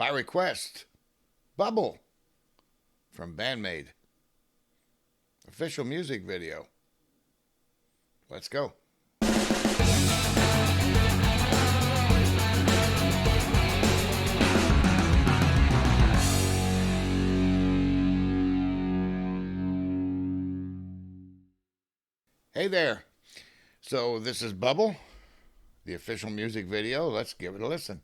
by request, Bubble from Maid. Official music video. Let's go. Hey there. So this is Bubble, the official music video. Let's give it a listen.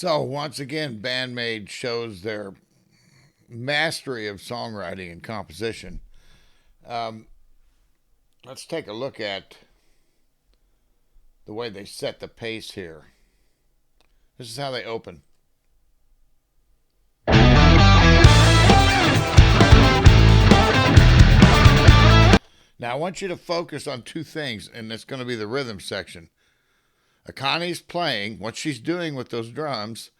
So once again, Maid shows their mastery of songwriting and composition. Let's take a look at the way they set the pace here. This is how they open. Now I want you to focus on two things, and it's going to be the rhythm section. Akani's playing what she's doing with those drums,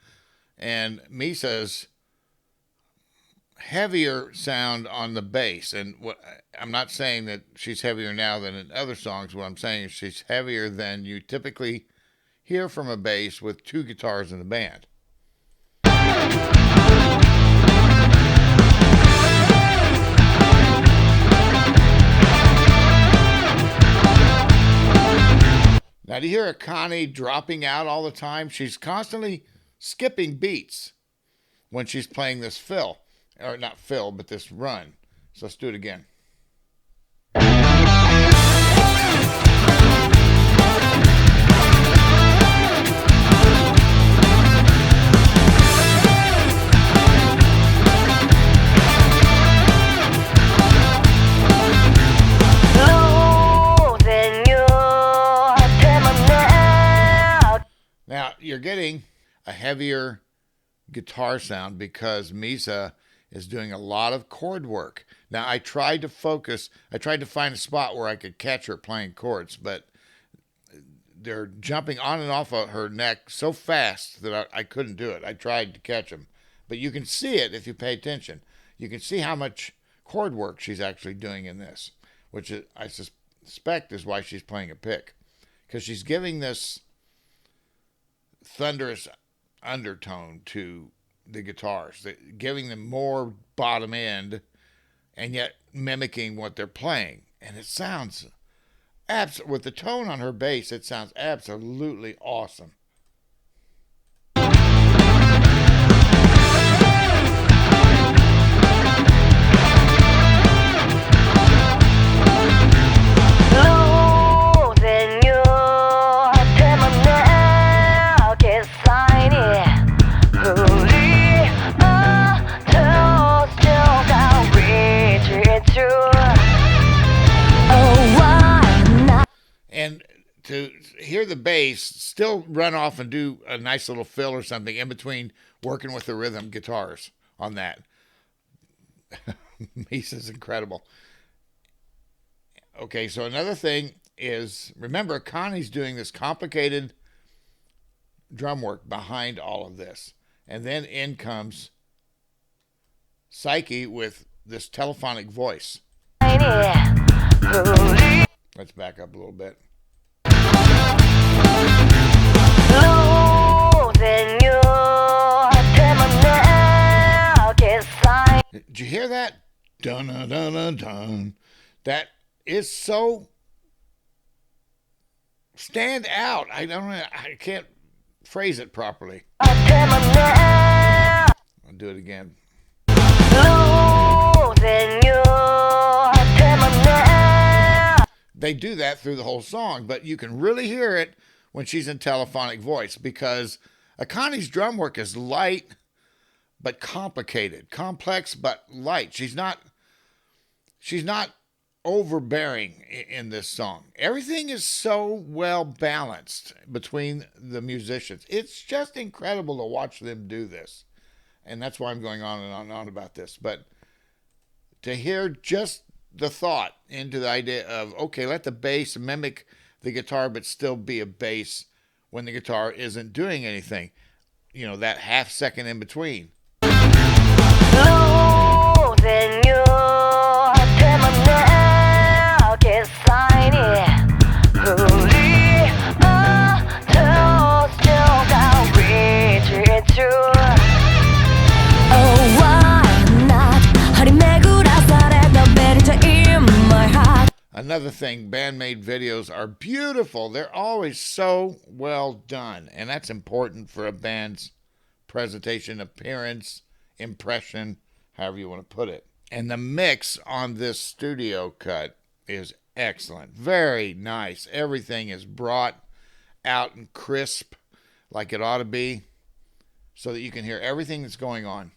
and Misa's heavier sound on the bass. And what I'm not saying that she's heavier now than in other songs. What I'm saying is she's heavier than you typically hear from a bass with two guitars in the band. Now, do you hear Connie dropping out all the time? She's constantly skipping beats when she's playing this fill. Or not fill, but this run. So let's do it again. Now, you're getting a heavier guitar sound because Misa is doing a lot of chord work. Now, I tried to find a spot where I could catch her playing chords, but they're jumping on and off of her neck so fast that I couldn't do it. I tried to catch them. But you can see it if you pay attention. You can see how much chord work she's actually doing in this, which I suspect is why she's playing a pick. Because she's giving this thunderous undertone to the guitars, giving them more bottom end and yet mimicking what they're playing. And it sounds, with the tone on her bass, it sounds absolutely awesome. And to hear the bass still run off and do a nice little fill or something in between working with the rhythm guitars on that. Misa's incredible. Okay, so another thing is, remember, Connie's doing this complicated drum work behind all of this. And then in comes Psyche with this telephonic voice. Let's back up a little bit. Did you hear that? Dun dun dun dun dun. That is so stand out. I can't phrase it properly. I'll do it again. They do that through the whole song, but you can really hear it when she's in telephonic voice because Akani's drum work is light but complicated, complex but light. She's not overbearing in this song. Everything is so well balanced between the musicians. It's just incredible to watch them do this. And that's why I'm going on and on and on about this. But to hear just the thought into the idea of, okay, let the bass mimic the guitar but still be a bass when the guitar isn't doing anything. You know, that half second in between. Another thing, Band-Maid videos are beautiful. They're always so well done. And that's important for a band's presentation, appearance, impression, however you want to put it. And the mix on this studio cut is excellent. Very nice. Everything is brought out and crisp like it ought to be so that you can hear everything that's going on.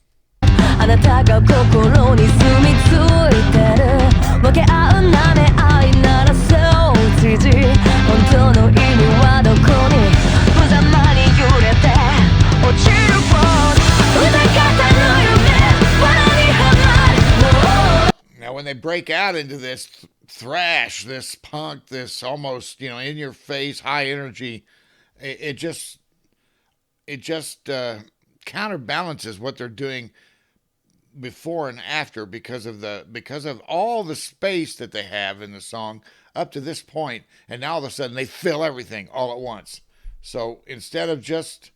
Now, when they break out into this thrash, this punk, this almost, in your face, high energy, it just counterbalances what they're doing before and after because of all the space that they have in the song up to this point, and now all of a sudden they fill everything all at once. So instead of just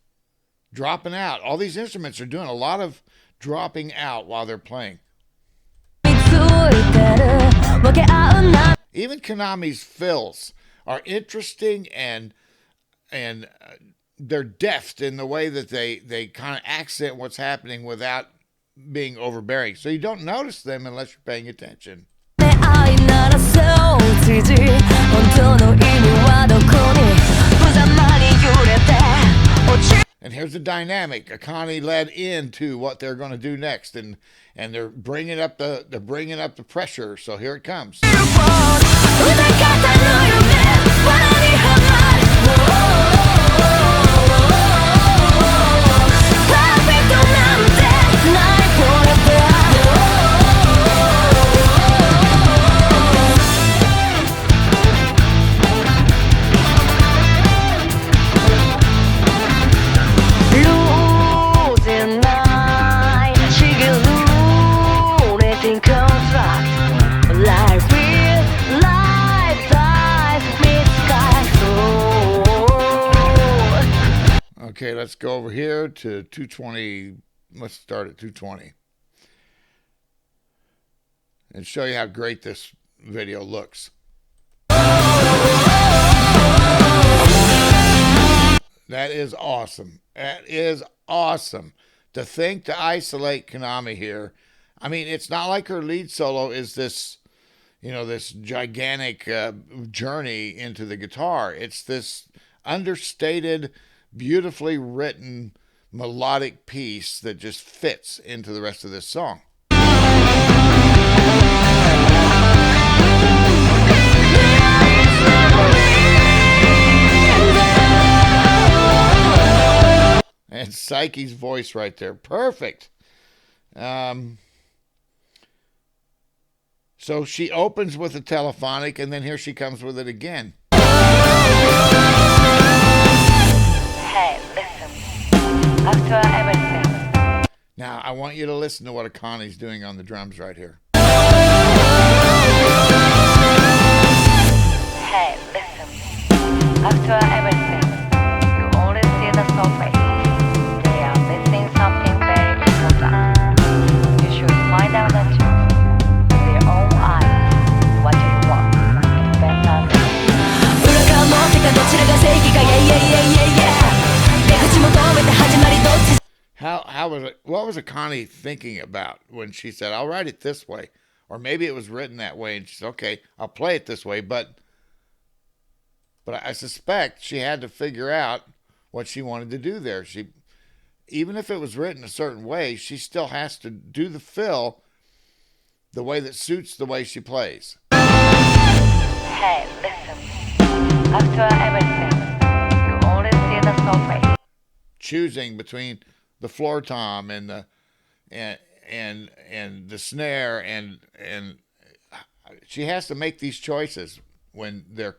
dropping out, all these instruments are doing a lot of dropping out while they're playing. Even Konami's fills are interesting, and they're deft in the way that they kind of accent what's happening without being overbearing. So you don't notice them unless you're paying attention. And here's the dynamic. Akane led into what they're going to do next, and they're bringing up the pressure. So here it comes. Okay, let's go over here to 220. Let's start at 220 and show you how great this video looks. That is awesome. That is awesome. To think to isolate Konami here. I mean, it's not like her lead solo is this, this gigantic journey into the guitar. It's this understated, beautifully written melodic piece that just fits into the rest of this song. And Psyche's voice right there. Perfect. So she opens with a telephonic, and then here she comes with it again. Hey, listen. After everything. Now, I want you to listen to what Akane's doing on the drums right here. Hey, listen. After everything, you only see the surface. They are missing something very important. You should find out the truth. Their own eyes. What do you want? Better. How was it? What was Akane thinking about when she said, "I'll write it this way," or maybe it was written that way, and she said, "Okay, I'll play it this way." But I suspect she had to figure out what she wanted to do there. Even if it was written a certain way, she still has to do the fill the way that suits the way she plays. Hey, listen. After everything, you only see the surface. Choosing between the floor tom and the snare and she has to make these choices when they're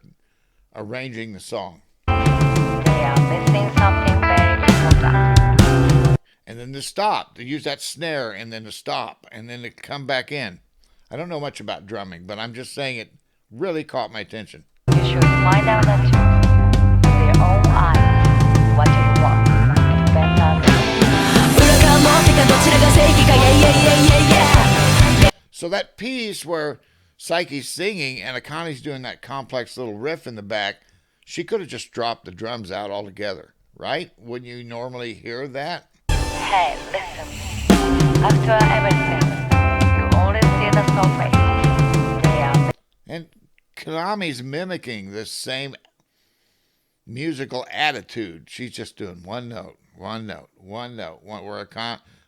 arranging the song. They are missing something very important. And then to stop, to use that snare, and then to stop, and then to come back in. I don't know much about drumming, but I'm just saying it really caught my attention. You should find out the truth. Their own eyes. What do you want? So that piece where Psyche's singing and Akane's doing that complex little riff in the back, she could have just dropped the drums out altogether, right? Wouldn't you normally hear that? Hey, listen. After everything, you only see the surface. Yeah. And Konami's mimicking this same musical attitude. She's just doing one note, one note, one note. Where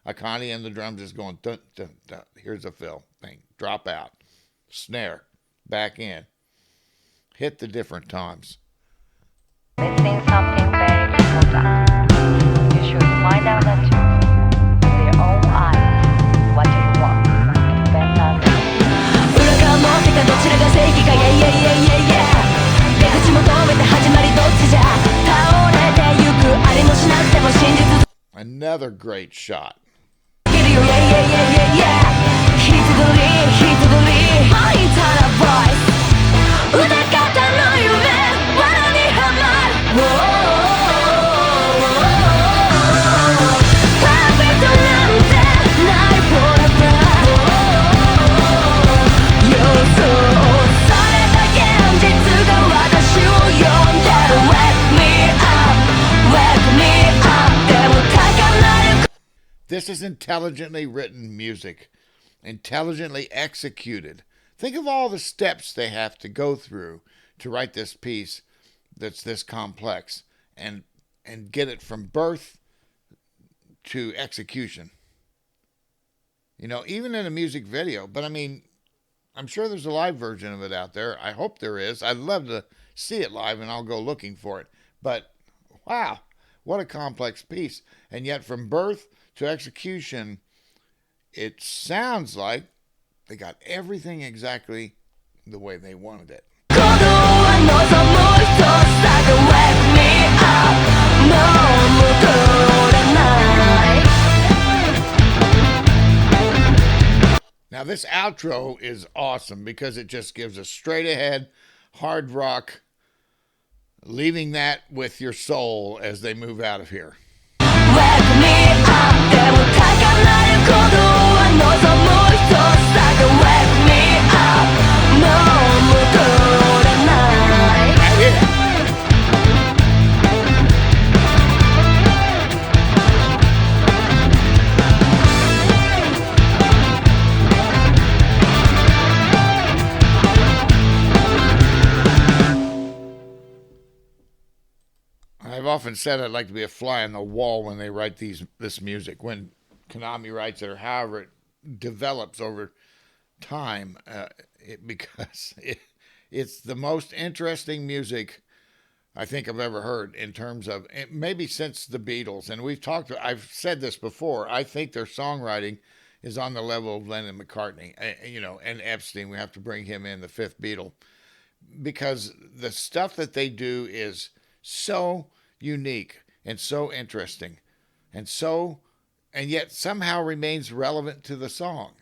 Akane and the drums is going, dun, dun, dun. Here's a fill thing. Drop out. Snare. Back in. Hit the different toms. Missing something very important. You should find out the truth. Their own eyes. What do you want? Better. Another great shot. This is intelligently written music, intelligently executed. Think of all the steps they have to go through to write this piece that's this complex and get it from birth to execution. You know, even in a music video. But I mean, I'm sure there's a live version of it out there. I hope there is. I'd love to see it live and I'll go looking for it. But wow, what a complex piece. And yet from birth to execution, it sounds like they got everything exactly the way they wanted it. Now this outro is awesome because it just gives a straight ahead hard rock, leaving that with your soul as they move out of here. I've often said I'd like to be a fly on the wall when they write this music, when Konami writes it, or however it develops over time, because it's the most interesting music I think I've ever heard in terms of maybe since the Beatles. And I've said this before. I think their songwriting is on the level of Lennon and McCartney, and Epstein. We have to bring him in, the fifth Beatle, because the stuff that they do is so unique and so interesting and yet somehow remains relevant to the song.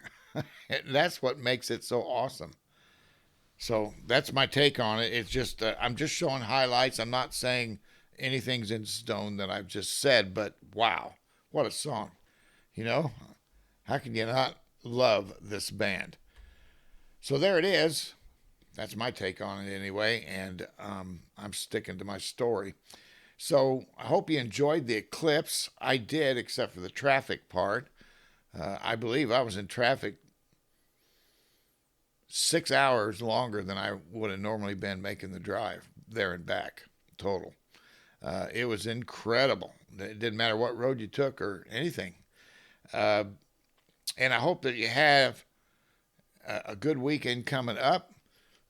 That's what makes it so awesome. So that's my take on it. It's just I'm just showing highlights. I'm not saying anything's in stone that I've just said, but wow, what a song. How can you not love this band? So there it is. That's my take on it anyway, and I'm sticking to my story. So I hope you enjoyed the eclipse. I did, except for the traffic part. I believe I was in traffic 6 hours longer than I would have normally been making the drive there and back total. It was incredible. It didn't matter what road you took or anything. And I hope that you have a good weekend coming up,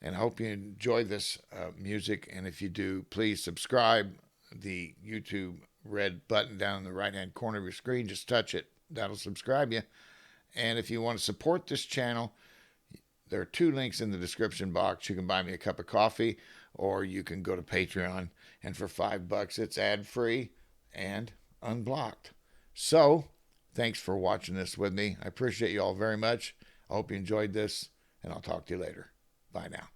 and I hope you enjoy this music. And if you do, please subscribe. The YouTube red button down in the right-hand corner of your screen, just touch it. That'll subscribe you. And if you want to support this channel, there are 2 links in the description box. You can buy me a cup of coffee, or you can go to Patreon, and for $5, it's ad-free and unblocked. So, thanks for watching this with me. I appreciate you all very much. I hope you enjoyed this, and I'll talk to you later. Bye now.